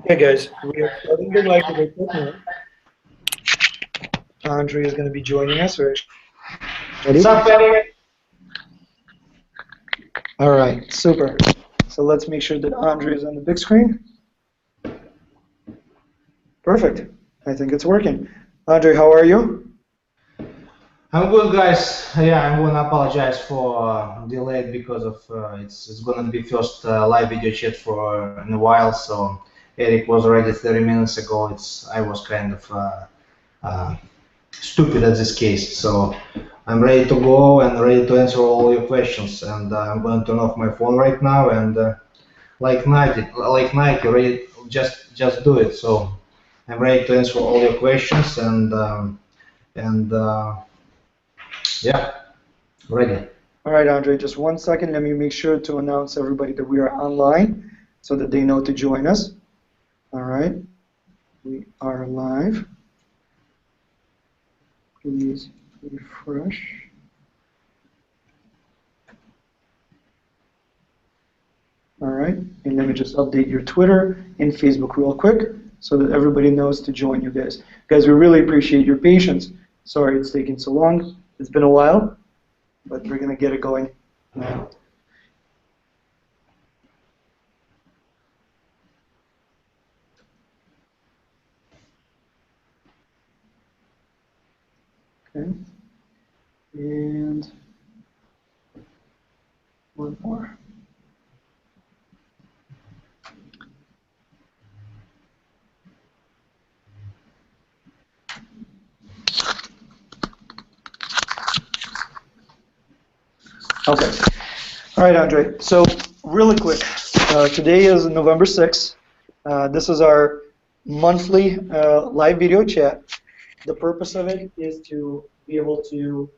Okay, guys, we are starting the live video chat now. Andrei is going to be joining us. We're actually ready. What's up, Eddie? All right, super. So let's make sure that Andrei is on the big screen. Perfect. I think it's working. Andrei, how are you? I'm good, guys. Yeah, I'm gonna apologize for delayed because of it's gonna be first live video chat for in a while. So Eric was already 30 minutes ago. I was kind of uh, stupid at this case. So I'm ready to go and ready to answer all your questions. And I'm gonna turn off my phone right now and like Nike, ready, just do it. So I'm ready to answer all your questions and yeah, ready. All right, Andrei, just 1 second. Let me make sure to announce everybody that we are online so that they know to join us. All right, we are live. Please refresh. All right, and let me just update your Twitter and Facebook real quick so that everybody knows to join you guys. Guys, we really appreciate your patience. Sorry it's taking so long. It's been a while, but we're going to get it going now. Okay, and one more. Okay. All right, Andrei. So really quick, today is November 6th. This is our monthly live video chat. The purpose of it is to be able to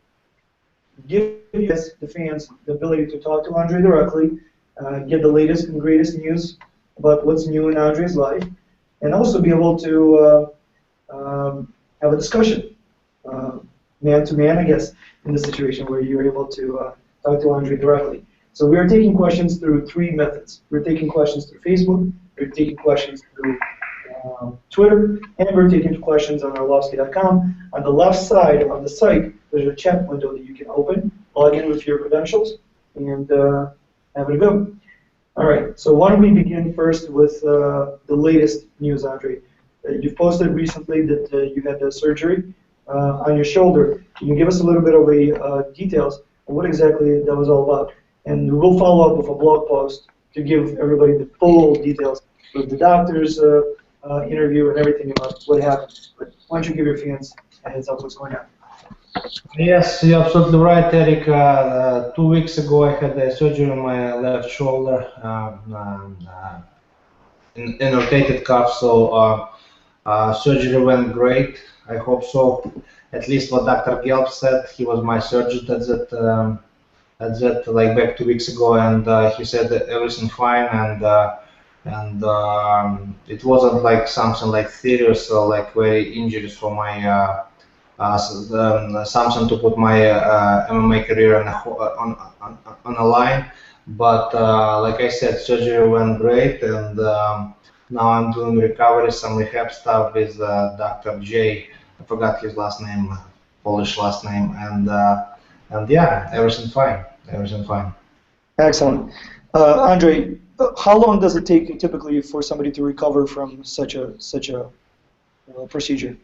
give you guys, the fans, the ability to talk to Andrei directly, get the latest and greatest news about what's new in Andrei's life, and also be able to have a discussion, man to man, I guess, in the situation where you're able to talk to Andrei directly. So we are taking questions through three methods. We're taking questions through Facebook, we're taking questions through Twitter, and we're taking questions on Arlovski.com. On the left side of the site, there's a chat window that you can open, log in with your credentials, and have it go. All right, so why don't we begin first with the latest news, Andrei. You've posted recently that you had surgery on your shoulder. Can you give us a little bit of a details on what exactly that was all about? And we'll follow up with a blog post to give everybody the full details with the doctor's interview and everything about what happened. But why don't you give your fans a heads up what's going on? Yes, you're absolutely right, Eric. 2 weeks ago, I had a surgery on my left shoulder, in rotated cuff. So surgery went great. I hope so. At least what Dr. Gelb said. He was my surgeon at that like back 2 weeks ago, and he said that everything fine, and it wasn't like something like serious or like very injuries for my something to put my MMA career on a line. But like I said, surgery went great, and now I'm doing recovery, some rehab stuff with Dr. J. I forgot his last name, Polish last name, and yeah, everything fine. Everything fine. Excellent. Andrei, how long does it take typically for somebody to recover from such a procedure?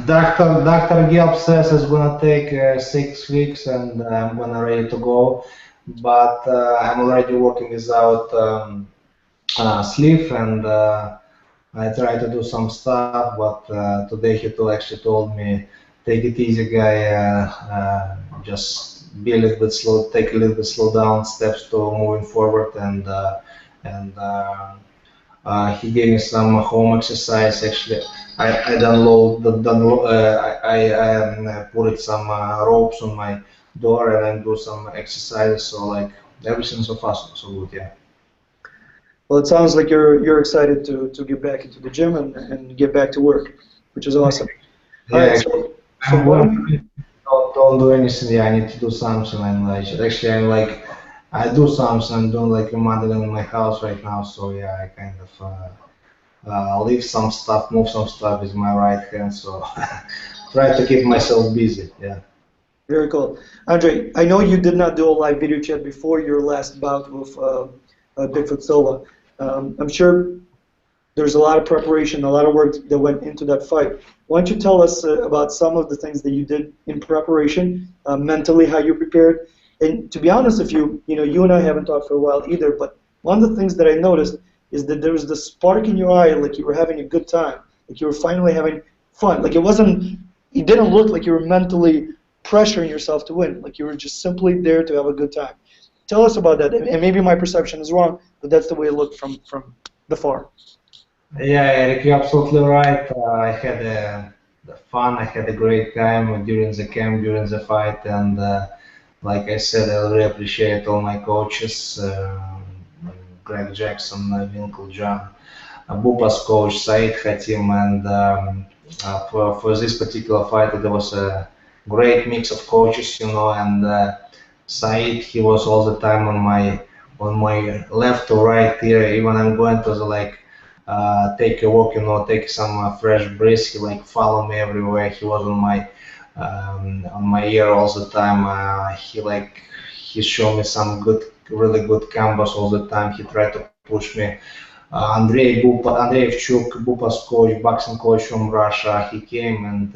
Dr. Gelb says it's gonna take 6 weeks, and I'm gonna ready to go. But I'm already working without sleep, and I try to do some stuff. But today actually told me, take it easy, guy. Just be a little bit slow, take a little bit slow down steps to moving forward, and he gave me some home exercise. Actually, I put some ropes on my door and then do some exercises. So like everything so far so good. Yeah. Well, it sounds like you're excited to get back into the gym and get back to work, which is awesome. All Yeah. right, so I'm what do going. we? Don't do anything. Yeah, I need to do something. I'm like actually I'm like I do something. I'm doing like remodeling in my house right now. So yeah, I kind of lift some stuff, move some stuff with my right hand. So try to keep myself busy. Yeah. Very cool. Andrei, I know you did not do a live video chat before your last bout with Bigfoot Silva. I'm sure there's a lot of preparation, a lot of work that went into that fight. Why don't you tell us about some of the things that you did in preparation, mentally, how you prepared? And to be honest with you, you and I haven't talked for a while either, but one of the things that I noticed is that there was this spark in your eye, like you were having a good time, like you were finally having fun. Like it didn't look like you were mentally pressuring yourself to win, like you were just simply there to have a good time. Tell us about that, and maybe my perception is wrong, but that's the way it looked from the far. Yeah, Eric, you're absolutely right. I had the fun. I had a great time during the camp, during the fight, and like I said, I really appreciate all my coaches, Greg Jackson, Winkle John, Bupa's coach, Said Hatim, and for this particular fight, there was a great mix of coaches, and Said, he was all the time on my left to right ear. Even I'm going to the take a walk, take some fresh breeze. He like follow me everywhere. He was on my ear all the time. He showed me some really good combos all the time. He tried to push me. Andrei Bupa's coach, boxing coach from Russia, he came and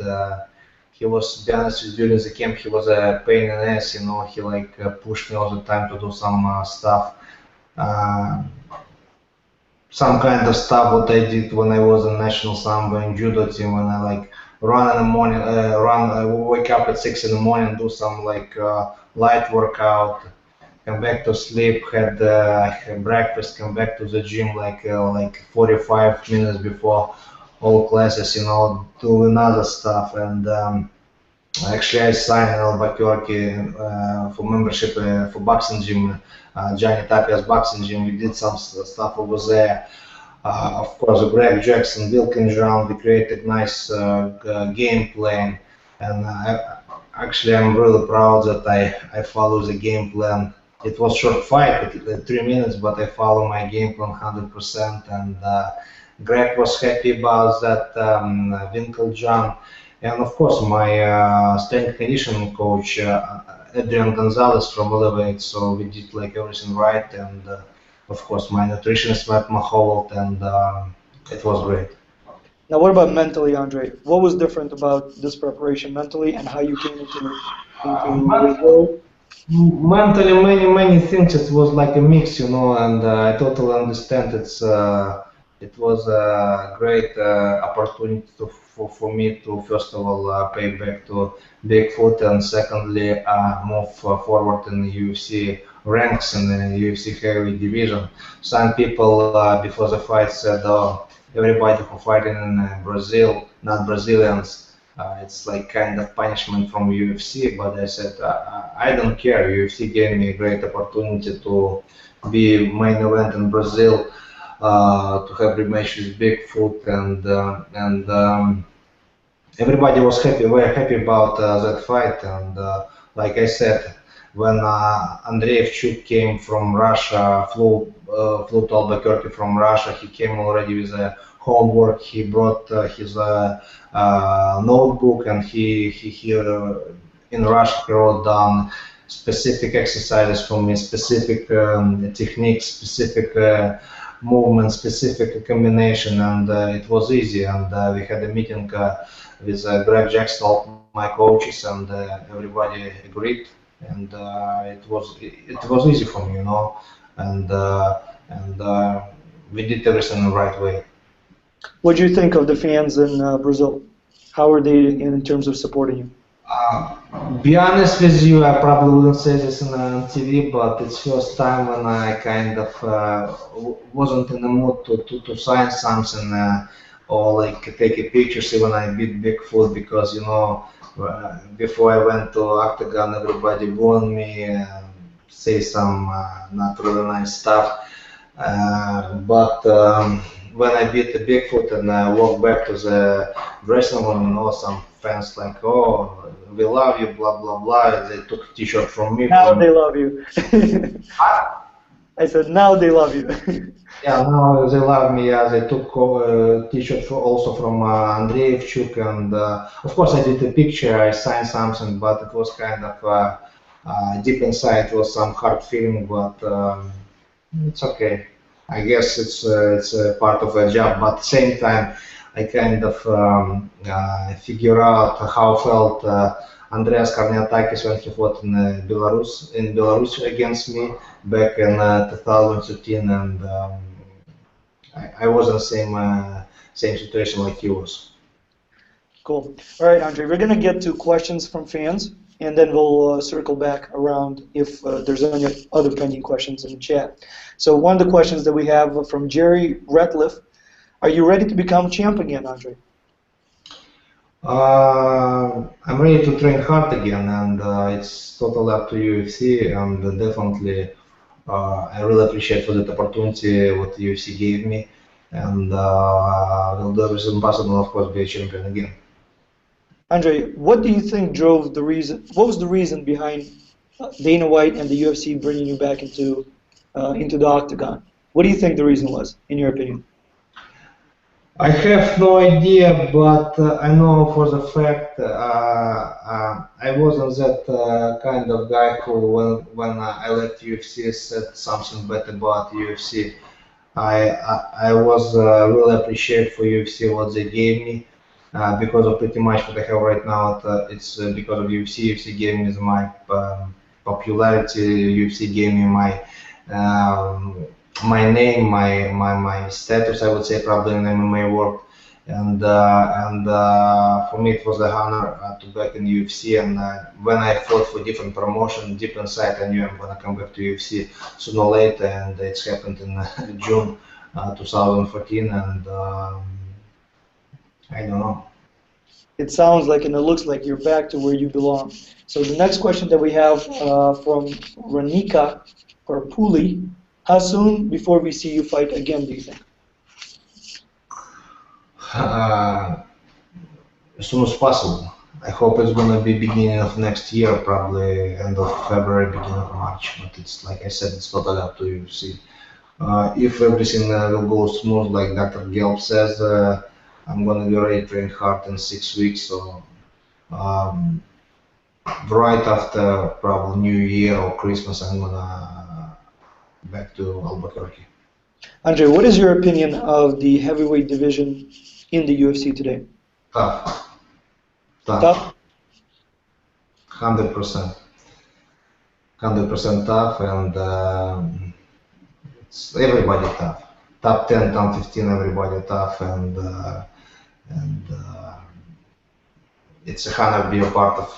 he was, to be honest, during the camp, he was a pain in the ass. He pushed me all the time to do some stuff. Uh, some kind of stuff what I did when I was in national sambo and judo team when I run in the morning, wake up at 6 in the morning, do some light workout, come back to sleep, had breakfast, come back to the gym like 45 minutes before all classes, do another stuff and. Actually, I signed in Albuquerque for membership for boxing gym, Johnny Tapia's boxing gym. We did some stuff over there. Of course, Greg Jackson, Wilkins round, we created nice game plan. And actually, I'm really proud that I follow the game plan. It was short fight, 3 minutes, but I follow my game plan 100%. And Greg was happy about that. Winkle John. And of course, my strength and conditioning coach, Adrian Gonzalez from Elevate, so we did everything right. And of course, my nutritionist, Matt Maholt, and it was great. Now, what about mentally, Andre? What was different about this preparation mentally and how you came into Brazil? Mentally, many things. It was like a mix, and I totally understand. It was a great opportunity for me to first of all pay back to Bigfoot, and secondly move forward in the UFC ranks in the UFC heavyweight division. Some people before the fight said, "Oh, everybody who fighting in Brazil, not Brazilians." It's like kind of punishment from UFC, but I said I don't care. UFC gave me a great opportunity to be main event in Brazil, to have rematch with Bigfoot, and everybody was happy, very happy about that fight. And like I said, when Andrei came from Russia, flew to Albuquerque from Russia, he came already with homework. He brought his notebook, and he in Russia he wrote down specific exercises for me, specific techniques, specific movement, specific combination, and it was easy. And we had a meeting with Greg Jackson, all my coaches, and everybody agreed, and it was easy for me, and we did everything the right way. What do you think of the fans in Brazil? How are they in terms of supporting you? Be honest with you, I probably wouldn't say this on TV, but it's first time when I kind of wasn't in the mood to sign something or take a pictures even I beat Bigfoot because before I went to Octagon, everybody warned me, say some not really nice stuff. But when I beat the Bigfoot and I walked back to the dressing room, some fans like, "Oh, we love you," blah blah blah. They took a T-shirt from me. Now they love you. I said, now they love you. Yeah, now they love me. They took T-shirt also from Andrei, and of course I did a picture. I signed something, but it was kind of deep inside. It was some hard feeling, but it's okay. I guess it's a part of a job, but at the same time, I kind of figure out how felt Andreas Karniatakis when he fought in Belarus against me back in 2013, and I was in the same situation like he was. Cool. All right, Andre, we're going to get to questions from fans, and then we'll circle back around if there's any other pending questions in the chat. So one of the questions that we have from Jerry Ratliff, are you ready to become champ again, Andre? I'm ready to train hard again, and it's totally up to UFC, and definitely I really appreciate for that opportunity what UFC gave me, and will do everything possible, of course, be a champion again. Andre, what do you think drove the reason? What was the reason behind Dana White and the UFC bringing you back into the octagon? What do you think the reason was, in your opinion? I have no idea, but I know for the fact I wasn't that kind of guy who, when I left UFC, said something bad about UFC. I was really appreciate for UFC what they gave me because of pretty much what I have right now. It's because of UFC. UFC gave me my popularity. UFC gave me um, my name, my status. I would say probably in MMA world. And for me it was an honor to back in UFC. And when I fought for different promotion, deep inside I knew I'm gonna come back to UFC sooner or later, and it's happened in June 2014, and I don't know. It sounds like and it looks like you're back to where you belong. So the next question that we have from Ranika Parpuli, how soon before we see you fight again, do you think? Uh, as soon as possible. I hope it's gonna be beginning of next year, probably end of February, beginning of March. But it's like I said, it's totally up to you. See, if everything will go smooth, like Dr. Gelb says, I'm gonna be ready to train hard in 6 weeks. So um, right after probably New Year or Christmas, I'm gonna back to Albuquerque. Andre, what is your opinion of the heavyweight division in the UFC today? Tough, tough, Tough? 100%, 100% tough, and it's everybody tough. Top 10, top 15, everybody tough, and it's a honor to be a part of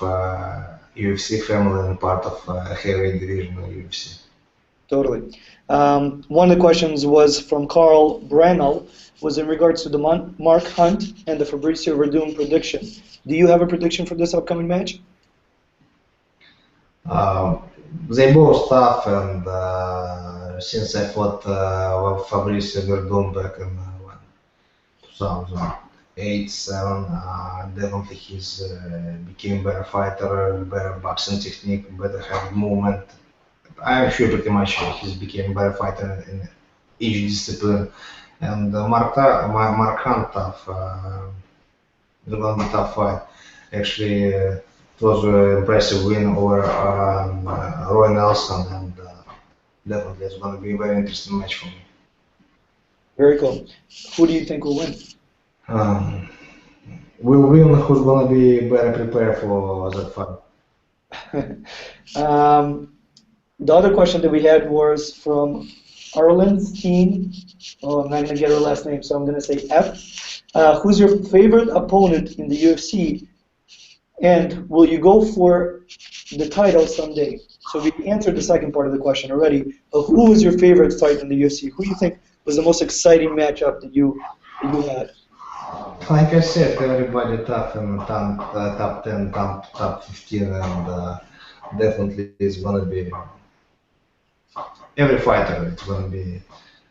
UFC family and part of heavyweight division of UFC. Totally. One of the questions was from Carl Brannell, was in regards to the Mark Hunt and the Fabricio Verdum prediction. Do you have a prediction for this upcoming match? Um, they both tough, and since I fought with Fabricio Verdum back in 2008, 7, definitely he's became better fighter, better boxing technique, better head movement. I'm sure pretty much he's became better fighter in each discipline. And Mark Hunt tough. It's gonna be tough fight. Actually, it was an impressive win over Roy Nelson, and definitely it's gonna be a very interesting match for me. Very cool. Who do you think will win? Um, we'll win. Who's gonna be better prepared for that fight? The other question that we had was from Arlenstein. Oh, I'm not going to get her last name, so I'm going to say F. Who's your favorite opponent in the UFC, and will you go for the title someday? So we answered the second part of the question already. Who was your favorite fight in the UFC? Who do you think was the most exciting matchup that you had? Like I said, everybody tough in top 10, top 15, and definitely it's gonna be every fighter. It's gonna be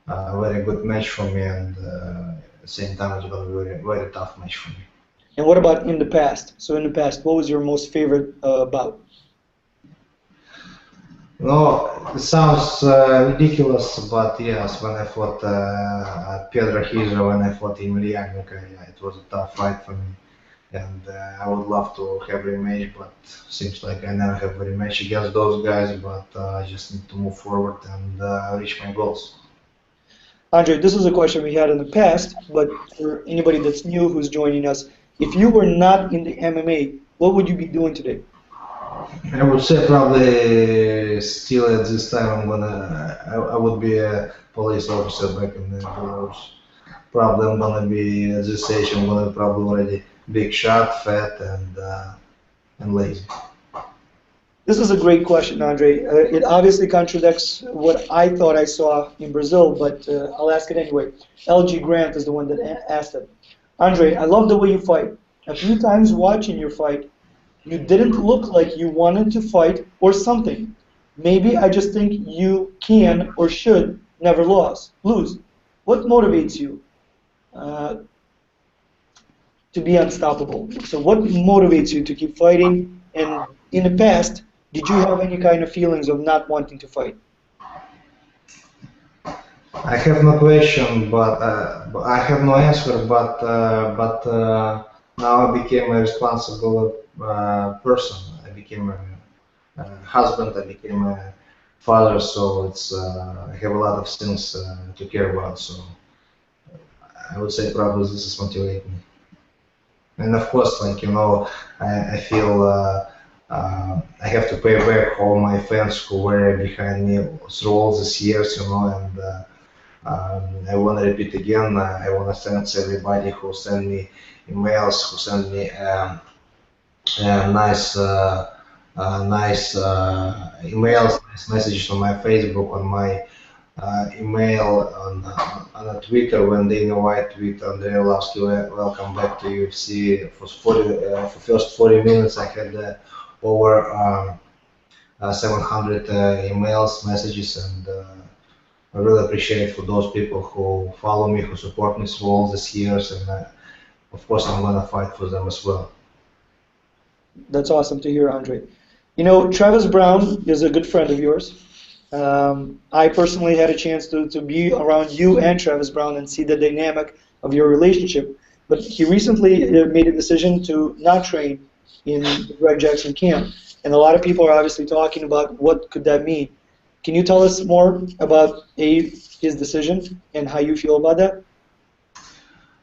a very good match for me, and at the same time, it's gonna be very tough match for me. And what about in the past? So in the past, what was your most favorite bout? No, it sounds ridiculous, but yes, when I fought Pedro Hija, when I fought Emelianenko, yeah, it was a tough fight for me. And I would love to have rematch, but seems like I never have a rematch against those guys, but I just need to move forward and reach my goals. Andre, this is a question we had in the past, but for anybody that's new who's joining us, if you were not in the MMA, what would you be doing today? I would say probably still at this time I would be a police officer back in the Belarus. Probably I'm gonna be at this age I'm gonna be probably already big shot, fat and lazy. This is a great question, Andre. It obviously contradicts what I thought I saw in Brazil, but I'll ask it anyway. LG Grant is the one that asked it. Andre, I love the way you fight. A few times watching your fight, you didn't look like you wanted to fight or something. Maybe I just think you can or should never lose. What motivates you uh, to be unstoppable? So, what motivates you to keep fighting? And in the past, did you have any kind of feelings of not wanting to fight? I have no question, but I have no answer. But now I became a responsible person. I became a husband. I became a father. So it's I have a lot of things to care about. So I would say probably this is motivating me. And of course, like I feel I have to pay back all my fans who were behind me through all these years. And. I want to repeat again. I want to thank everybody who sent me emails, who sent me nice emails, nice messages on my Facebook, on my email, on Twitter when they invite tweet Andrei Arlovski, welcome back to UFC. For first 40 minutes, I had over 700 emails, messages, and I really appreciate for those people who follow me, who support me through all these years, and of course I'm gonna fight for them as well. That's awesome to hear, Andre. You know, Travis Brown is a good friend of yours. I personally had a chance to be around you and Travis Brown and see the dynamic of your relationship. But he recently made a decision to not train in the Greg Jackson camp. And a lot of people are obviously talking about what could that mean. Can you tell us more about his decision and how you feel about that?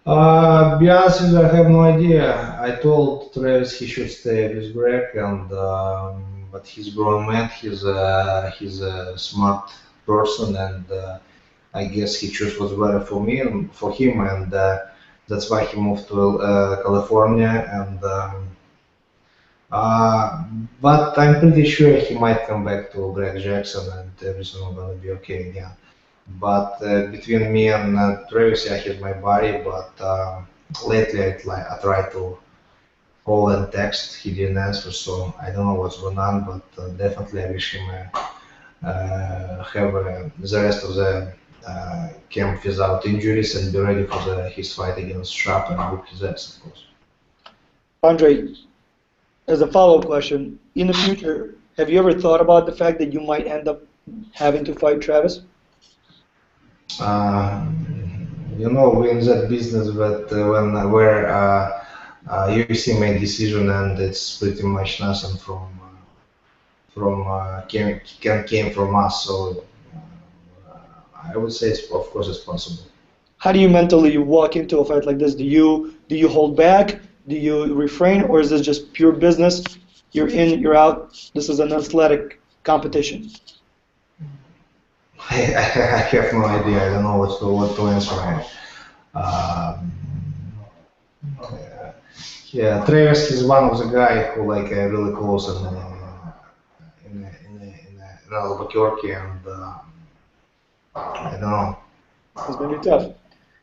Be honest with you, I have no idea. I told Travis he should stay with Greg, and but he's grown man. He's a smart person, and I guess he chose what's better for me and for him, and that's why he moved to California. And Uh, but I'm pretty sure he might come back to Greg Jackson and everything will gonna be okay again. But between me and Travis, yeah, he's my buddy. But lately, I try to call and text. He didn't answer, so I don't know what's going on. But definitely, I wish him have the rest of the camp without injuries and be ready for his fight against Sharp and whoop his ass, of course. Andre, as a follow-up question, in the future, have you ever thought about the fact that you might end up having to fight Travis? Uh, we're in that business, but when where UFC made decision and it's pretty much nothing from came from us. So I would say of course it's possible. How do you mentally walk into a fight like this? Do you hold back? Do you refrain, or is this just pure business? You're in, you're out. This is an athletic competition. I have no idea. I don't know what to answer. Um, yeah, Travis is one of the guy who like really close in Albuquerque, and I don't know. It's going to be tough.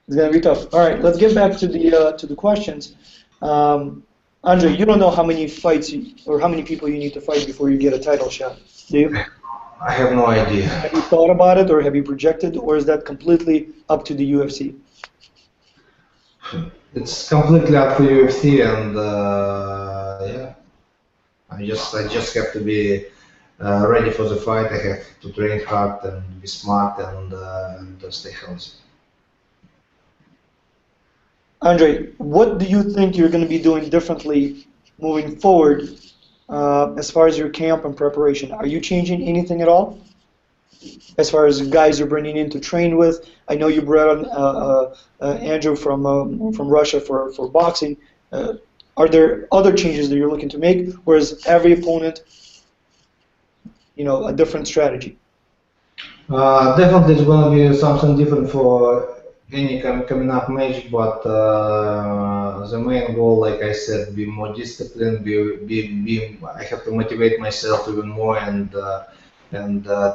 It's going to be tough. All right, let's get back to the questions. Um, Andre, you don't know how many fights or how many people you need to fight before you get a title shot, do you? I have no idea. Have you thought about it, or have you projected, or is that completely up to the UFC? It's completely up to UFC, and yeah, I just have to be ready for the fight. I have to train hard and be smart and stay healthy. Andrei, what do you think you're going to be doing differently moving forward as far as your camp and preparation? Are you changing anything at all as far as guys you're bringing in to train with? I know you brought on Andrew from Russia for boxing. Are there other changes that you're looking to make, or is every opponent, a different strategy? Definitely, it's going to be something different for any coming up match, but the main goal, like I said, be more disciplined. I have to motivate myself even more and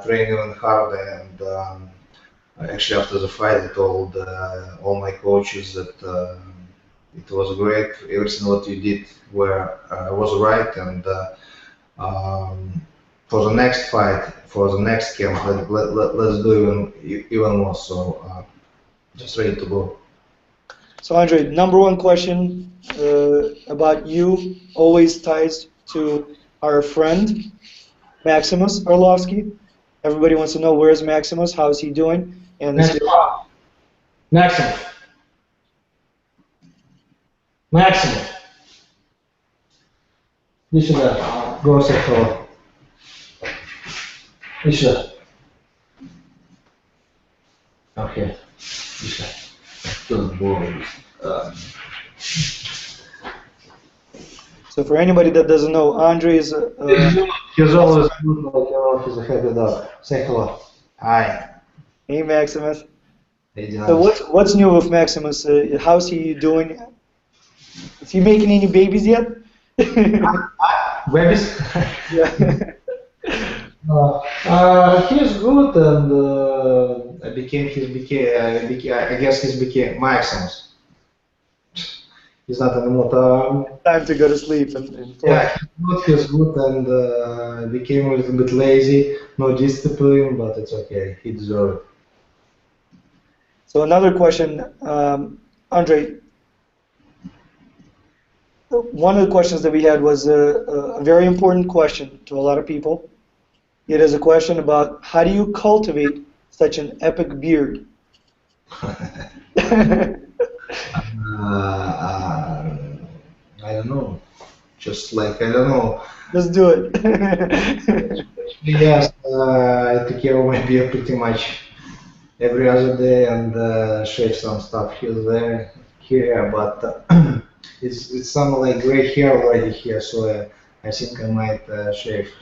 train even harder. And actually, after the fight, I told all my coaches that it was great. Everything what you did was right, and for the next fight, for the next camp, let's do even more. So just ready to go. So, Andrei, number one question about you always ties to our friend Maximus Arlovski. Everybody wants to know where's Maximus, how's he doing, and Maximus. Maximus. Иди сюда. Go say hello. Иди сюда. Okay. Иди сюда. Good boy. So for anybody that doesn't know, Andrei is he's always good, like, he's a happy dog. Say hello. Hi. Hey Maximus. Hey, so what's new with Maximus? How's he doing? Is he making any babies yet? Babies? Yeah. He's good, and I guess he's became Maximus. He's not anymore. Time to go to sleep and yeah, he's good, and became a little bit lazy, no discipline, but it's okay. He deserves it. So another question, Andrei. One of the questions that we had was a very important question to a lot of people. It is a question about how do you cultivate such an epic beard? I don't know. Just like, I don't know. Let's do it. Yes, I take care of my beard pretty much every other day and shave some stuff here, but it's some like gray hair already here, so I think I might shave.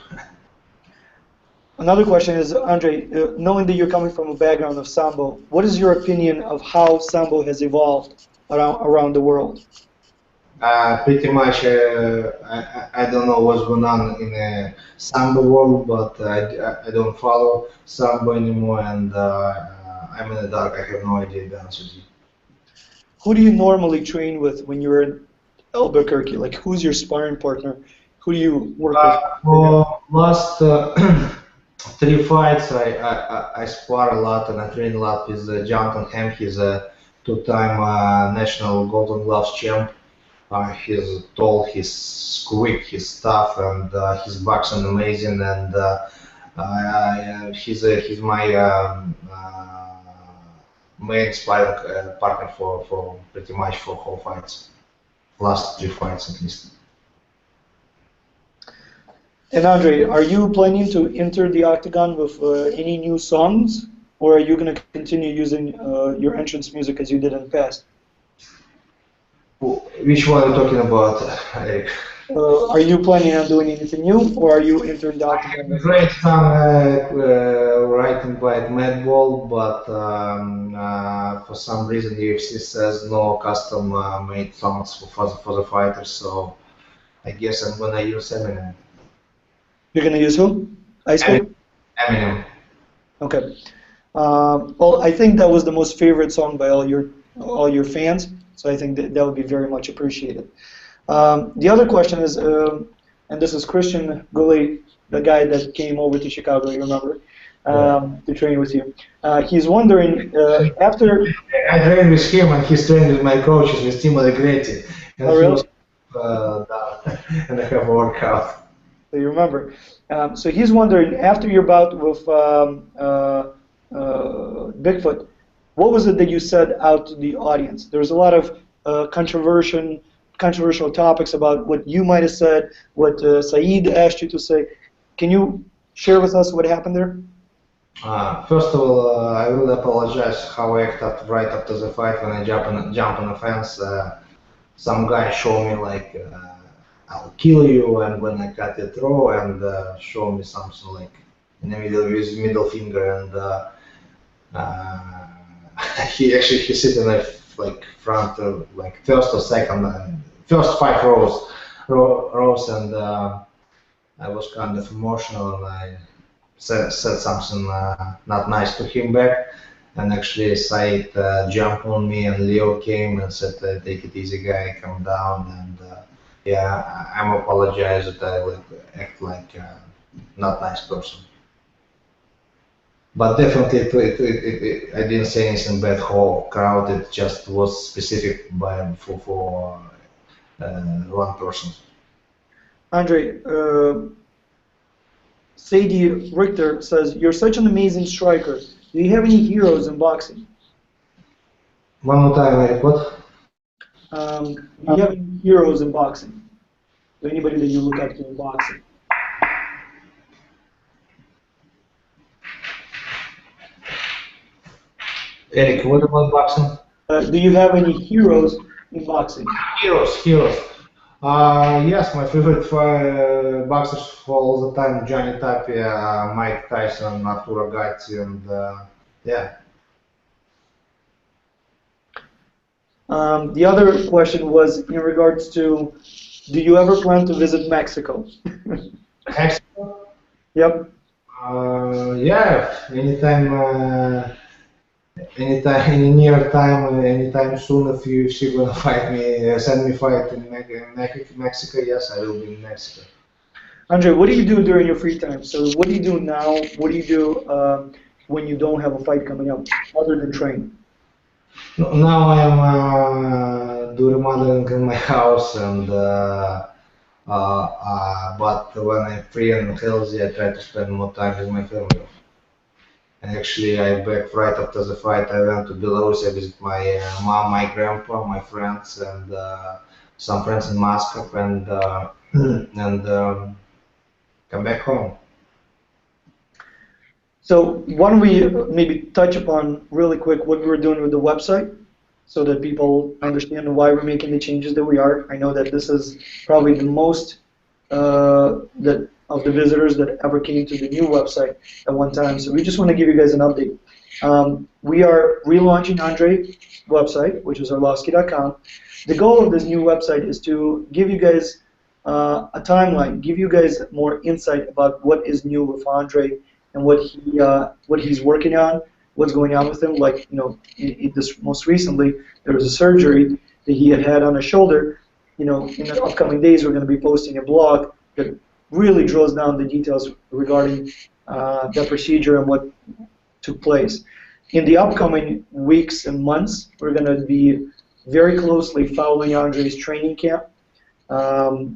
Another question is, Andrei, knowing that you're coming from a background of Sambo, what is your opinion of how Sambo has evolved around the world? Pretty much, I don't know what's going on in the Sambo world, but I don't follow Sambo anymore, and I'm in the dark. I have no idea, to be honest with you. Who do you normally train with when you're in Albuquerque? Like, who's your sparring partner? Who do you work with? For last 3 fights, I spar a lot and I train a lot with Jonathan Ham. He's a 2-time national Golden Gloves champ. He's tall, he's quick, he's tough, and his boxing amazing. And he's my main sparring partner for pretty much for whole fights, last 3 fights at least. And Andrei, are you planning to enter the octagon with any new songs, or are you going to continue using your entrance music as you did in the past? Which one are you talking about, Eric? Are you planning on doing anything new, or are you entering the octagon? I great song written by Madball, but for some reason UFC says no custom made songs for the fighters, so I guess I'm gonna use Eminem. You're going to use who? Ice Cube? Eminem. Okay. Well, I think that was the most favorite song by all your fans, so I think that would be very much appreciated. The other question is, and this is Christian Goulet, the guy that came over to Chicago, you remember, to train with you. He's wondering, after... I trained with him and he's trained with my coaches, with Timo Allegretti. Oh, really? And I have a workout. So you remember. So he's wondering, after your bout with Bigfoot, what was it that you said out to the audience? There was a lot of controversial topics about what you might have said, what Saeed asked you to say. Can you share with us what happened there? First of all, I really apologize how I acted right after the fight when I jump on the fence. Some guy showed me like I'll kill you, and when I cut the throw, and show me something like in the middle with his middle finger, and uh, he sitting like front like first or second, first 5 rows, rows, and I was kind of emotional, and I said something not nice to him back. And actually, Said jumped on me, and Leo came and said, "Take it easy, guy, calm down." And yeah, I'm apologize that I like act like not nice person. But definitely, I didn't say anything bad. Whole crowd, it just was specific by for one person. Andrei, Sadie Richter says, "You're such an amazing striker. Do you have any heroes in boxing?" One more time, Eric, what? Do you have any heroes in boxing? So anybody that you look up to in boxing? Eric, what about boxing? Do you have any heroes in boxing? Heroes. Yes, my favorite boxers for all the time: Johnny Tapia, Mike Tyson, Arturo Gatti, and yeah. The other question was in regards to, do you ever plan to visit Mexico? Mexico? Yep. Yeah, anytime, any near time, anytime soon, if she gonna fight me, send me fight in Mexico, yes, I will be in Mexico. Andrei, what do you do during your free time? So what do you do now? What do you do when you don't have a fight coming up, other than train? Now I am do remodeling in my house, and but when I'm free and healthy, I try to spend more time with my family. And actually, I back right after the fight. I went to Belarus. I visit my mom, my grandpa, my friends, and some friends in Moscow, and and come back home. So why don't we maybe touch upon really quick what we're doing with the website so that people understand why we're making the changes that we are. I know that this is probably the most that of the visitors that ever came to the new website at one time. So we just want to give you guys an update. We are relaunching Andrei's website, which is arlovski.com. The goal of this new website is to give you guys a timeline, give you guys more insight about what is new with Andrei and what he's working on, what's going on with him. Like, you know, this most recently there was a surgery that he had on his shoulder. You know, in the upcoming days we're going to be posting a blog that really drills down the details regarding that procedure and what took place. In the upcoming weeks and months, we're going to be very closely following Andrei's training camp,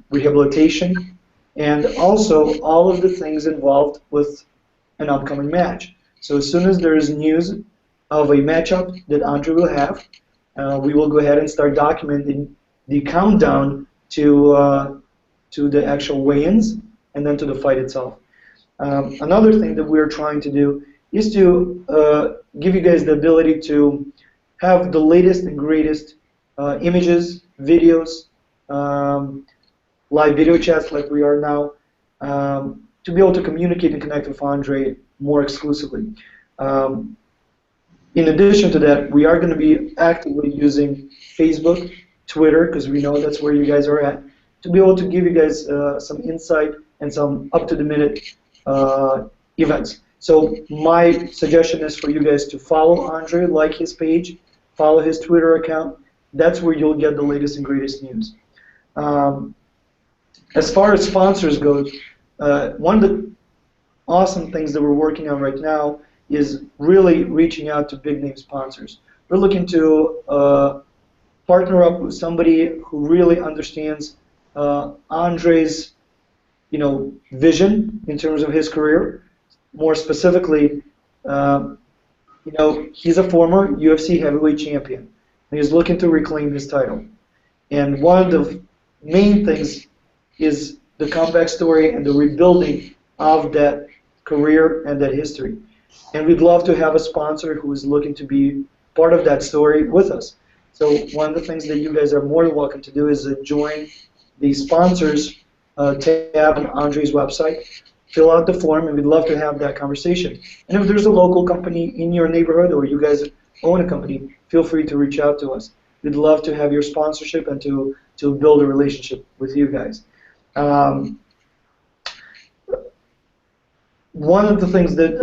rehabilitation, and also all of the things involved with an upcoming match. So as soon as there is news of a matchup that Andrei will have, we will go ahead and start documenting the countdown to the actual weigh-ins and then to the fight itself. Another thing that we're trying to do is to give you guys the ability to have the latest and greatest images, videos, live video chats like we are now, to be able to communicate and connect with Andrei more exclusively. In addition to that, we are going to be actively using Facebook, Twitter, because we know that's where you guys are at, to be able to give you guys some insight and some up-to-the-minute events. So my suggestion is for you guys to follow Andrei, like his page, follow his Twitter account. That's where you'll get the latest and greatest news. As far as sponsors go, one of the awesome things that we're working on right now is really reaching out to big name sponsors. We're looking to partner up with somebody who really understands Andrei's vision in terms of his career. More specifically, um, he's a former UFC heavyweight champion. He's looking to reclaim his title. And one of the main things is the comeback story and the rebuilding of that career and that history. And we'd love to have a sponsor who is looking to be part of that story with us. So one of the things that you guys are more than welcome to do is join the sponsors tab on Andrei's website, fill out the form, and we'd love to have that conversation. And if there's a local company in your neighborhood or you guys own a company, feel free to reach out to us. We'd love to have your sponsorship and to build a relationship with you guys. Um, One of the things that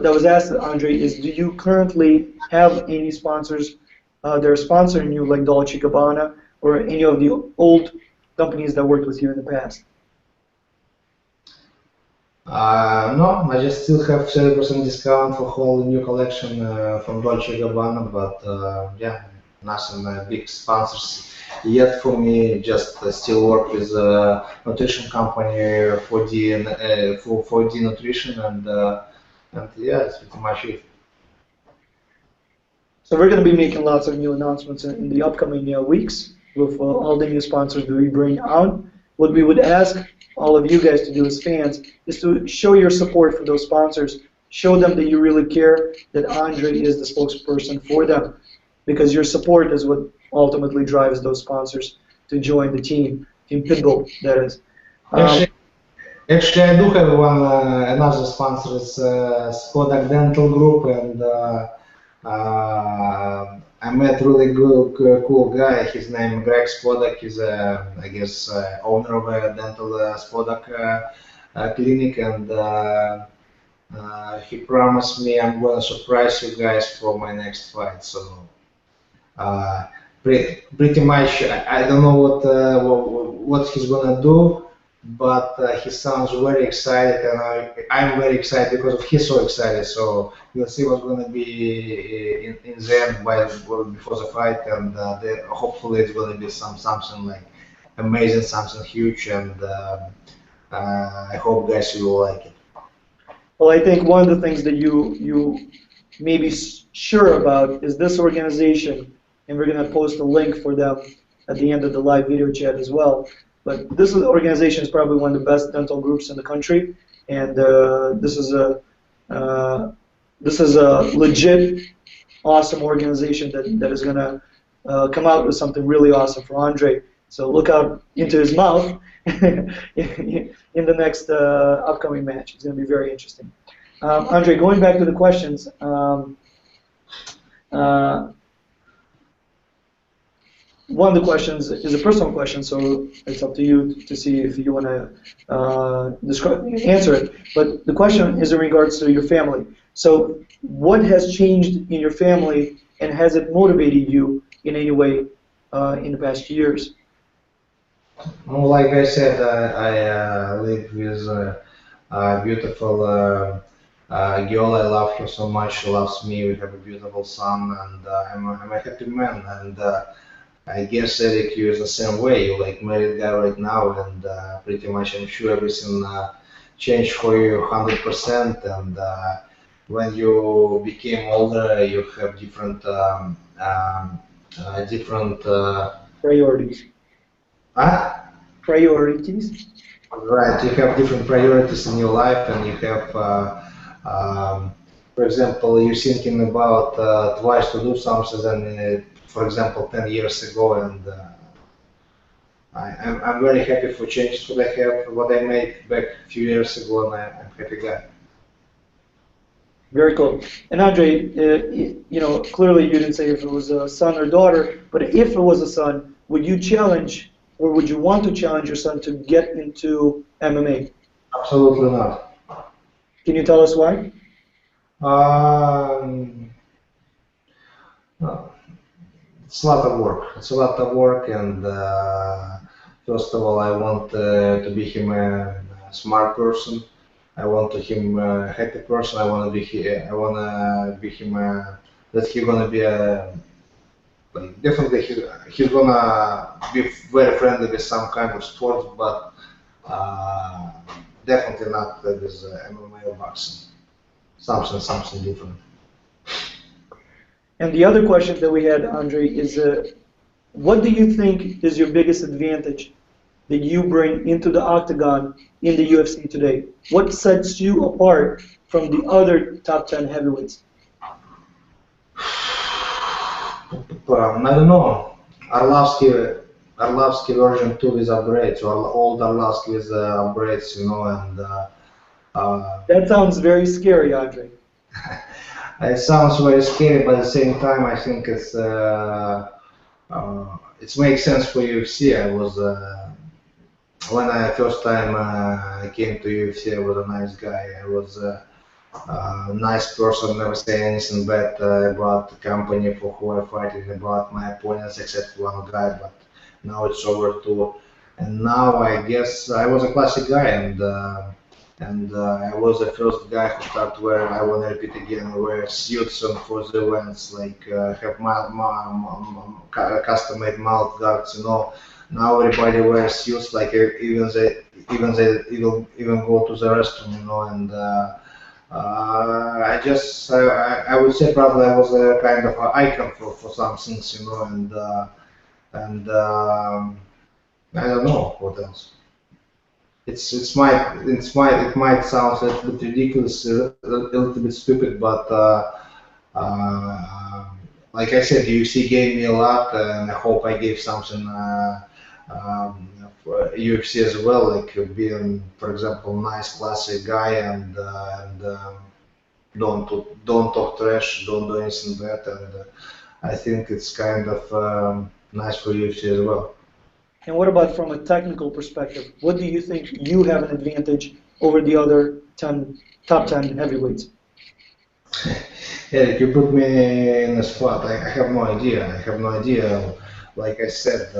was asked, Andrei, is do you currently have any sponsors that are sponsoring you, like Dolce Gabbana or any of the old companies that worked with you in the past? No, I just still have 30% discount for whole new collection from Dolce Gabbana, but yeah, nothing big sponsors yet for me. Just still work with a nutrition company for D nutrition, and yeah, that's pretty much it. So we're going to be making lots of new announcements in the upcoming weeks with all the new sponsors that we bring on. What we would ask all of you guys to do as fans is to show your support for those sponsors. Show them that you really care, that Andrei is the spokesperson for them, because your support is what ultimately drives those sponsors to join the team, Team Pitbull, that is. Actually, actually, I do have one another sponsor. It's Spodak Dental Group, and I met really good, cool guy. His name Greg Spodak. He's I guess, owner of a dental Spodak clinic, and he promised me I'm gonna surprise you guys for my next fight. So uh, pretty much, I don't know what he's gonna do, but he sounds very excited, and I'm very excited because of he's so excited. So we'll see what's gonna be in the end before the fight, and hopefully it's gonna be something like amazing, something huge, and I hope guys you will like it. Well, I think one of the things that you may be sure about is this organization, and we're going to post a link for them at the end of the live video chat as well. But this organization is probably one of the best dental groups in the country, and this is a legit, awesome organization that is going to come out with something really awesome for Andrei. So look out into his mouth in the next upcoming match. It's going to be very interesting. Andrei, going back to the questions, one of the questions is a personal question, so it's up to you to see if you want to answer it. But the question is in regards to your family. So what has changed in your family, and has it motivated you in any way in the past years? Well, like I said, I live with a beautiful girl. I love her so much. She loves me. We have a beautiful son, and I'm a happy man. And I guess Eric, you is the same way. You're like married guy right now, and pretty much I'm sure everything changed for you 100%. And when you became older, you have different Priorities. ah, Priorities. right. You have different priorities in your life, and you have, for example, you're thinking about twice to do something than, for example, 10 years ago, and I'm very happy for changes what I have, what I made back a few years ago, and I'm happy guy. Very cool. And Andrei, clearly you didn't say if it was a son or daughter, but if it was a son, would you challenge or would you want to challenge your son to get into MMA? Absolutely not. Can you tell us why? Um, no, it's a lot of work. It's a lot of work, and first of all, I want to be him a smart person. I want to him a happy person. I wanna be him that he gonna be a like definitely he's gonna be very friendly with some kind of sport, but Uh, Definitely not with MMA or boxing. Something different. And the other question that we had, Andre, is what do you think is your biggest advantage that you bring into the octagon in the UFC today? What sets you apart from the other top 10 heavyweights? I don't know. Arlovski, Arlovski version 2 with upgrades, or old Arlovski with upgrades, and uh, That sounds very scary, Andre. it sounds very scary, but at the same time, I think it makes sense for UFC. I was when I first time I came to UFC, I was a nice guy. I was a nice person, never say anything bad about the company for who I fighting, about my opponents, except one guy. But now it's over too. And now I guess I was a classic guy, and I was the first guy who started wear. I want to repeat again, wear suits and for the events, like have custom-made mouth guards. Now everybody wears suits, like even go to the restroom, and. I would say probably I was a kind of an icon for some things, and I don't know what else. It might sound a little bit ridiculous, a little bit stupid, but uh, like I said, UFC gave me a lot, and I hope I gave something for UFC as well, like being, for example, nice, classy guy, and don't talk trash, don't do anything bad, and I think it's kind of nice for UFC as well. And what about from a technical perspective? What do you think you have an advantage over the other 10, top 10 heavyweights? Eric, you put me in a spot. I have no idea. I have no idea. Like I said,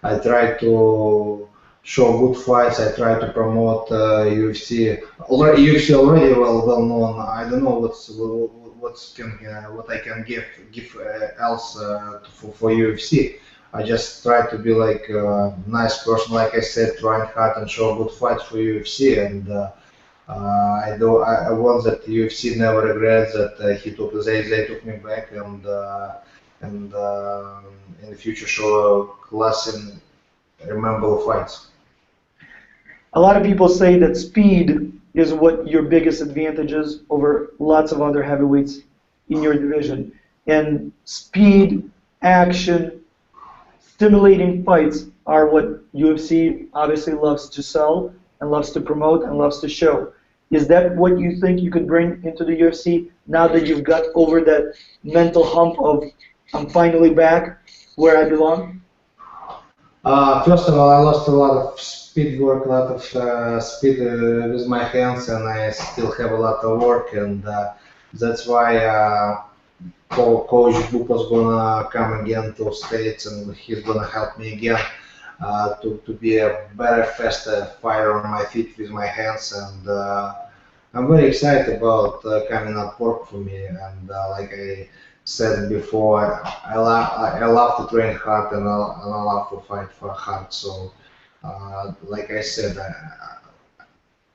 I try to show good fights. I try to promote UFC. Already, UFC already well known. I don't know what I can give else for UFC. I just try to be like a nice person, like I said, trying hard and show good fights for UFC, and I want that UFC never regrets that they took me back, and in the future show class and remember fights. A lot of people say that speed is what your biggest advantage is over lots of other heavyweights in your division. And speed, action, stimulating fights are what UFC obviously loves to sell and loves to promote and loves to show. Is that what you think you could bring into the UFC now that you've got over that mental hump of I'm finally back where I belong? First of all, I lost a lot of speed work, a lot of speed with my hands, and I still have a lot of work, and that's why Coach Book was gonna come again to States, and he's gonna help me again to be a better, faster fighter on my feet with my hands, and I'm very excited about coming up work for me, and like I said before, I love to train hard, and I love to fight for hard. So, like I said,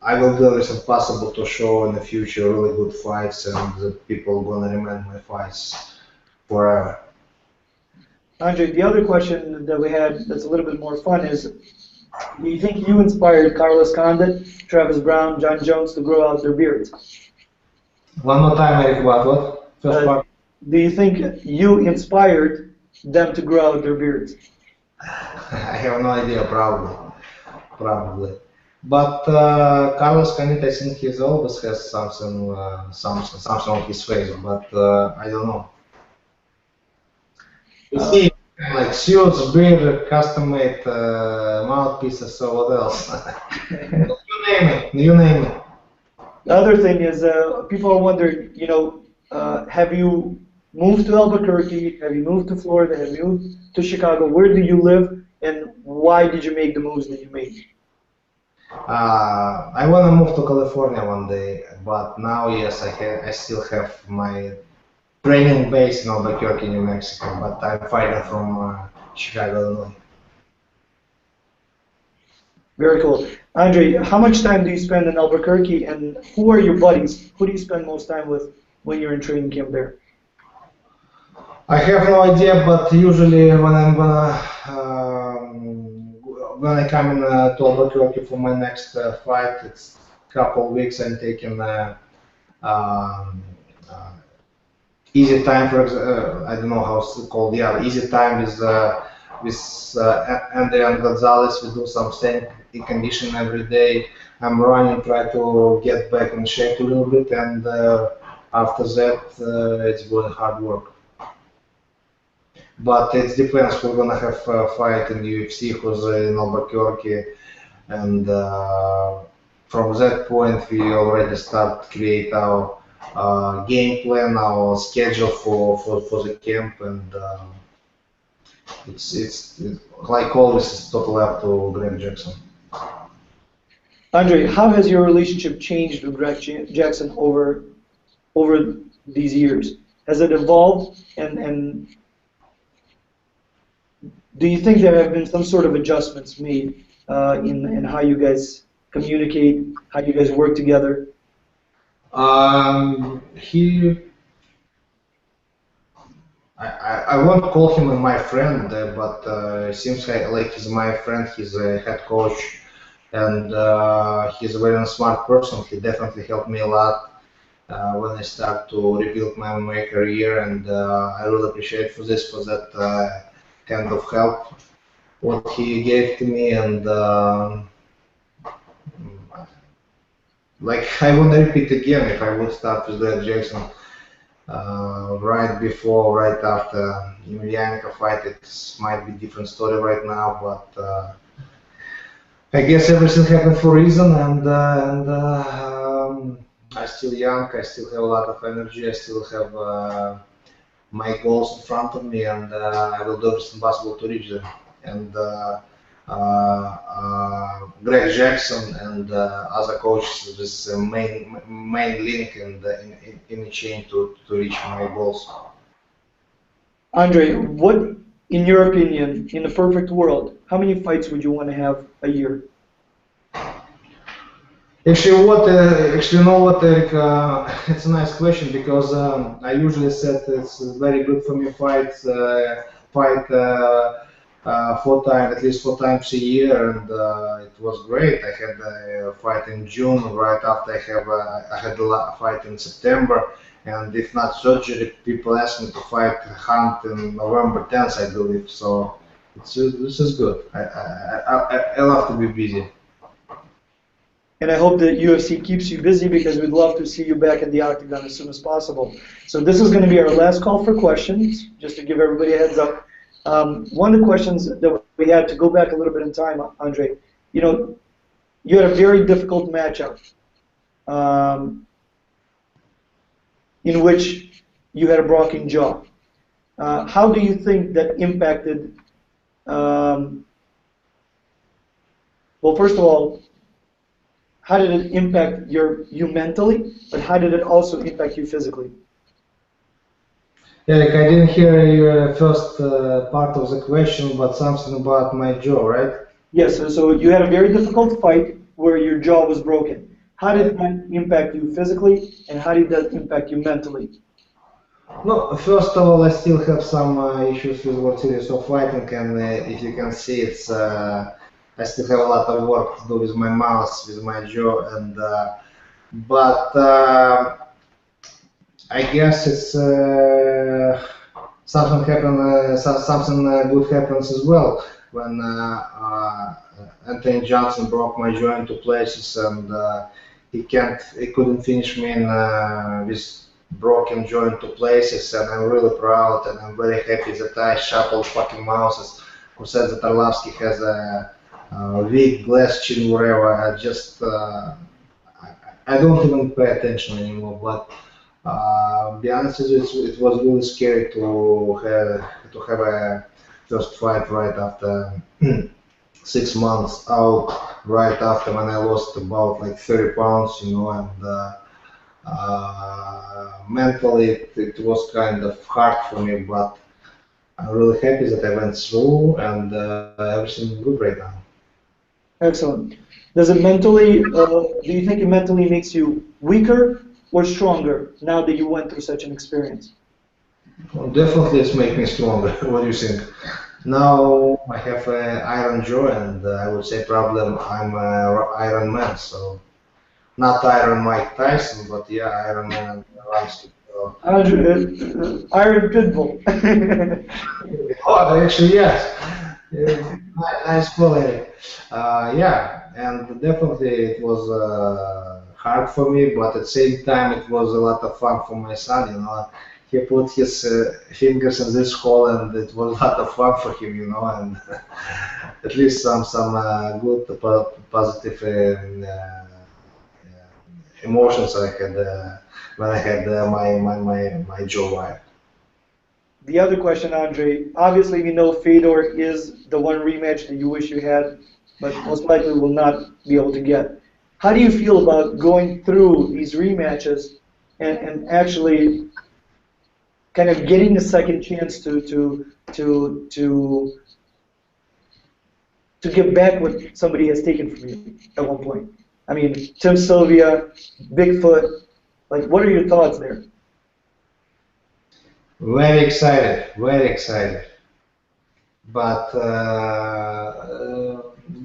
I will do everything possible to show in the future really good fights, and the people gonna remember my fights forever. Andre, the other question that we had that's a little bit more fun is, do you think you inspired Carlos Condit, Travis Brown, John Jones to grow out their beards? One more time, Eric, about what? First Uh, part. do you think you inspired them to grow out their beards? I have no idea, probably. But Carlos Canita, I think he always has something on his face, but I don't know. You Uh, see, like suits, beard, custom-made mouthpieces, so what else? You name it, you name it. the other thing is, people are wondering, have you moved to Albuquerque? Have you moved to Florida? Have you moved to Chicago? Where do you live? And why did you make the moves that you made? I want to move to California one day, but now, yes, I still have my training base in Albuquerque, New Mexico, but I'm fighting from Chicago, Illinois. Very cool. Andrei, how much time do you spend in Albuquerque, and who are your buddies? Who do you spend most time with when you're in training camp there? I have no idea, but usually when I come in to Albuquerque for my next fight, it's couple of weeks. I'm taking um, uh, easy time for I don't know how it's called. Yeah, easy time with Andrei and Gonzalez. We do some strength condition every day. I'm running, try to get back in shape a little bit, and after that, it's going hard work. But it depends. We're gonna have a fight in UFC who's in Albuquerque, and from that point we already start create our game plan, our schedule for the camp, and it's like always, it's totally up to Greg Jackson. Andrei, how has your relationship changed with Greg Jackson over these years? Has it evolved, and do you think there have been some sort of adjustments made in how you guys communicate, how you guys work together? He I won't call him my friend, but it seems like he's my friend. He's a head coach, and he's a very smart person. He definitely helped me a lot when I start to rebuild my career, and I really appreciate for that kind of help what he gave to me, and like I want to repeat again, if I would start with that Jackson right before, right after Emelianenko fight, it might be different story right now, but I guess everything happened for a reason, and I'm still young. I still have a lot of energy. I still have my goals in front of me, and I will do everything possible to reach them. And Greg Jackson and other coaches is the main link in the chain to reach my goals. Andrei, what, in your opinion, in a perfect world, how many fights would you want to have a year? Actually, you know what, Eric? It's a nice question because I usually said it's very good for me fight at least 4 times a year, and it was great. I had a fight in June, right after I had a fight in September, and if not surgery, people asked me to fight Hunt in November 10th, I believe. So this is good. I love to be busy. And I hope that UFC keeps you busy because we'd love to see you back in the octagon as soon as possible. So this is going to be our last call for questions, just to give everybody a heads up. One of the questions that we had to go back a little bit in time, Andrei, you had a very difficult matchup in which you had a broken jaw. How do you think that impacted, well, first of all, how did it impact you mentally, but how did it also impact you physically? Eric, I didn't hear your first part of the question, but something about my jaw, right? Yes, so you had a very difficult fight where your jaw was broken. How did that impact you physically, and how did that impact you mentally? No, first of all, I still have some issues with World Series of Fighting, and if you can see, it's I still have a lot of work to do with my mouth, with my jaw, and but I guess it's something good happens as well when Anthony Johnson broke my jaw into places, and he couldn't finish me in with broken jaw into places, and I'm really proud and I'm very happy that I shuffled fucking mouses. Who said that Arlovski has a weak glass chin, whatever? I don't even pay attention anymore, but. Be honest with you, it was really scary to have a first fight right after 6 months out, right after when I lost about like 30 pounds, and mentally it was kind of hard for me, but I'm really happy that I went through, and everything is good right now. Excellent. Does it mentally, do you think it mentally makes you weaker or stronger now that you went through such an experience? Well, definitely, it's make me stronger. What do you think? Now I have Iron Joe, and I would say problem I'm Iron Man. So not Iron Mike Tyson, but yeah, Iron Man Arlovski. So, Iron Pitbull. oh, actually, yes. Yeah, nice quality. Yeah, and definitely it was hard for me, but at the same time it was a lot of fun for my son. He put his fingers in this hole, and it was a lot of fun for him. And at least some good positive emotions I had when I had my Joe wife. The other question, Andrei, obviously we know Fedor is the one rematch that you wish you had, but most likely will not be able to get. How do you feel about going through these rematches and actually kind of getting a second chance to give back what somebody has taken from you at one point? I mean, Tim Sylvia, Bigfoot, like what are your thoughts there? Very excited, very excited. But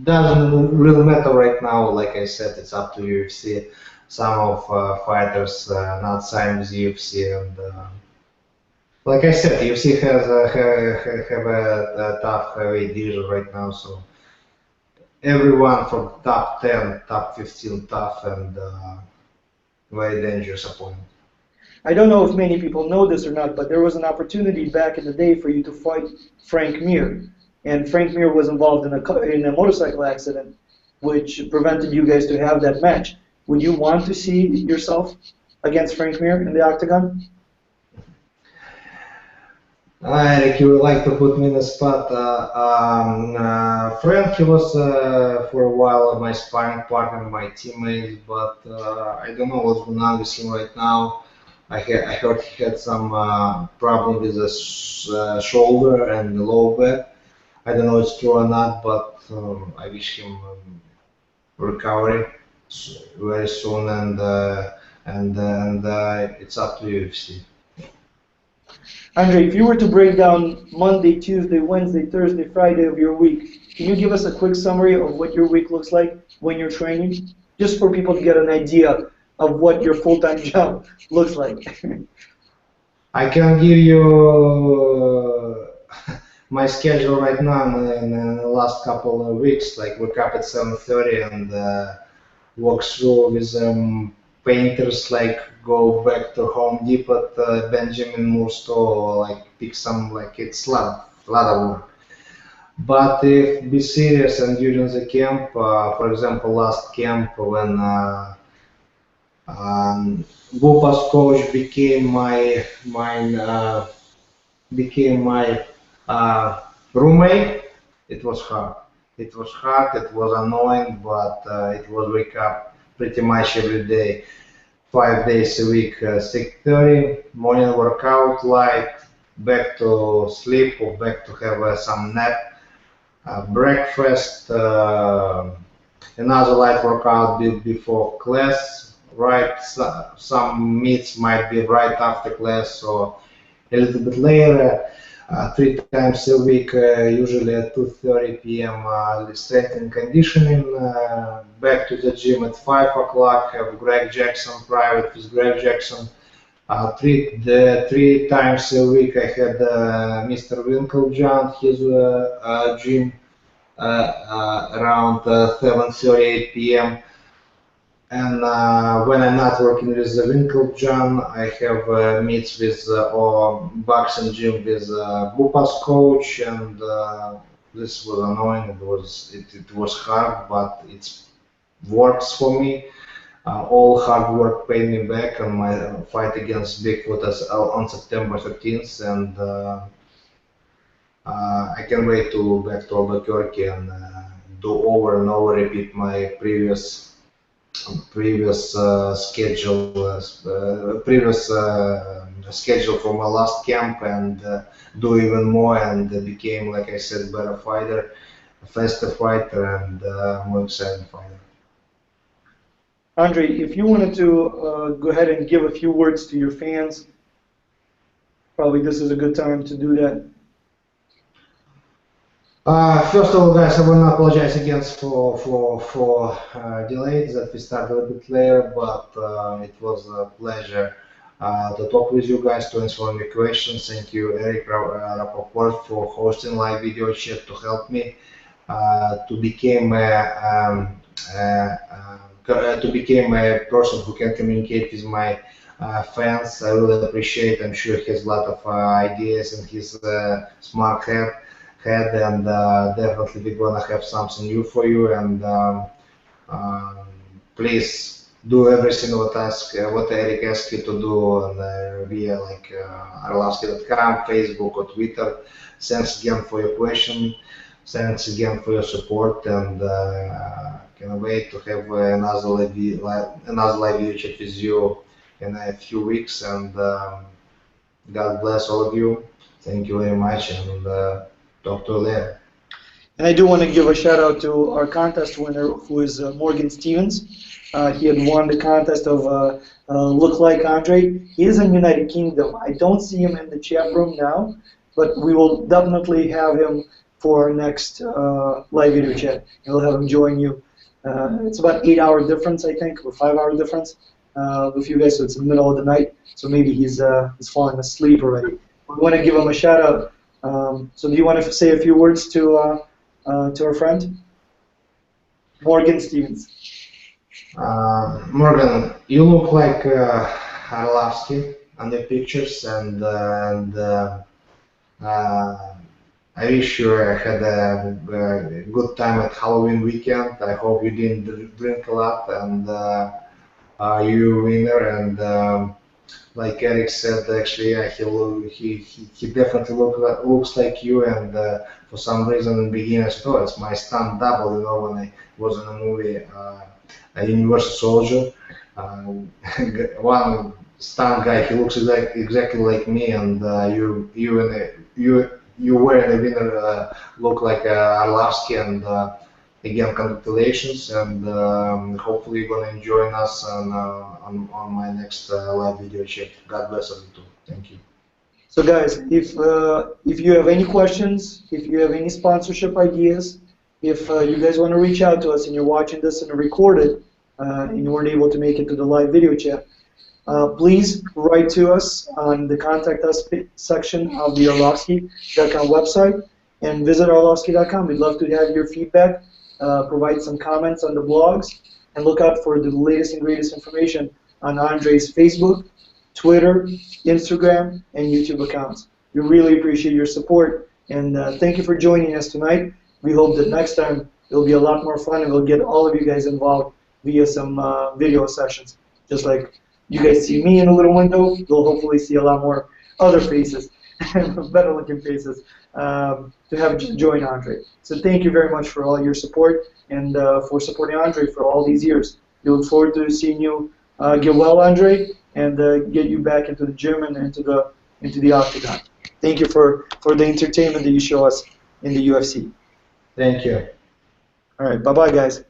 doesn't really matter right now. Like I said, it's up to UFC. Some of fighters not signed with UFC, and like I said, UFC has have a tough heavy division right now. So everyone from top 10, top 15, tough and very dangerous opponent. I don't know if many people know this or not, but there was an opportunity back in the day for you to fight Frank Mir, and Frank Mir was involved in a motorcycle accident, which prevented you guys to have that match. Would you want to see yourself against Frank Mir in the octagon? Eric, you would like to put me in the spot. Frank, he was for a while my sparring partner, my teammate, but I don't know what's going on with him right now. I heard he had some problem with his shoulder and the lower back. I don't know if it's true or not, but I wish him recovery very soon, and it's up to UFC. Andre, if you were to break down Monday, Tuesday, Wednesday, Thursday, Friday of your week, can you give us a quick summary of what your week looks like when you're training? Just for people to get an idea of what your full-time job looks like. I can give you my schedule right now in the last couple of weeks. Like wake up at 7:30 and walk through with painters. Like go back to Home Depot, Benjamin Moore store, like pick some. Like it's lot of work. But if be serious and during the camp, for example, last camp when Bupa's coach became my roommate. It was hard. It was hard. It was annoying, but it was wake up pretty much every day, 5 days a week, 6:30 morning workout, light, back to sleep or back to have some nap, breakfast, another light workout before class. Right, some meets might be right after class or a little bit later. 3 times a week, usually at 2:30 p.m. Strength and conditioning. Back to the gym at 5 o'clock. Have Greg Jackson private with Greg Jackson. Three times a week I had Mr. Winklejohn, his gym around 7:38 p.m. And when I'm not working with the Winklejohn, I have meets with or boxing gym with Bupa's coach, and this was annoying. It was hard, but it works for me. All hard work paid me back on my fight against Bigfoot on September 13th, and I can't wait to back to Albuquerque and do over and over, repeat my previous schedule for my last camp and do even more and became, like I said, better fighter. a faster fighter and a more exciting fighter. Andrei, if you wanted to go ahead and give a few words to your fans, probably this is a good time to do that. First of all, guys, I want to apologize again for delays that we started a bit later, but it was a pleasure to talk with you guys, to answer my questions. Thank you, Eric Rappaport, for hosting live video chat to help me to become a person who can communicate with my fans. I really appreciate. I'm sure he has a lot of ideas in his smart head, and definitely we're gonna have something new for you. And um, please do everything what Eric asked you to do via like Arlovski.com, Facebook or Twitter. Thanks again for your question. Thanks again for your support, and can't wait to have another live video chat with you in a few weeks. And God bless all of you. Thank you very much, and talk to you later. And I do want to give a shout out to our contest winner, who is Morgan Stevens. He had won the contest of Look Like Andrei. He is in United Kingdom. I don't see him in the chat room now, but we will definitely have him for our next live video chat. We'll have him join you. It's about 8-hour difference, I think, or 5-hour difference with you guys, so it's in the middle of the night. So maybe he's falling asleep already. We want to give him a shout out. So do you want to say a few words to our friend? Morgan Stevens. Morgan, you look like Arlovski on the pictures, and I wish you had a good time at Halloween weekend. I hope you didn't drink a lot, and you winner. And like Eric said, actually, yeah, he definitely looks like you. And for some reason, in beginner's tour, it's my stunt double. You know, when I was in a movie, a Universal Soldier, one stunt guy, he looks exactly like me, and you were the winner, look like Arlovski, and again, congratulations, and hopefully you're gonna join us on my next live video chat. God bless you too. Thank you. So guys, if you have any questions, if you have any sponsorship ideas, if you guys want to reach out to us and you're watching this and recorded and you weren't able to make it to the live video chat, please write to us on the Contact Us section of the Arlovski.com website and visit Arlovski.com. We'd love to have your feedback, provide some comments on the blogs, and look out for the latest and greatest information on Andrei's Facebook, Twitter, Instagram, and YouTube accounts. We really appreciate your support, and thank you for joining us tonight. We hope that next time it'll be a lot more fun, and we'll get all of you guys involved via some video sessions, just like you guys see me in a little window. You'll hopefully see a lot more other faces, better looking faces, to have join Andrei. So thank you very much for all your support and for supporting Andrei for all these years. We look forward to seeing you get well, Andrei, and get you back into the gym and into the octagon. Thank you for the entertainment that you show us in the UFC. Thank you. All right, bye-bye, guys.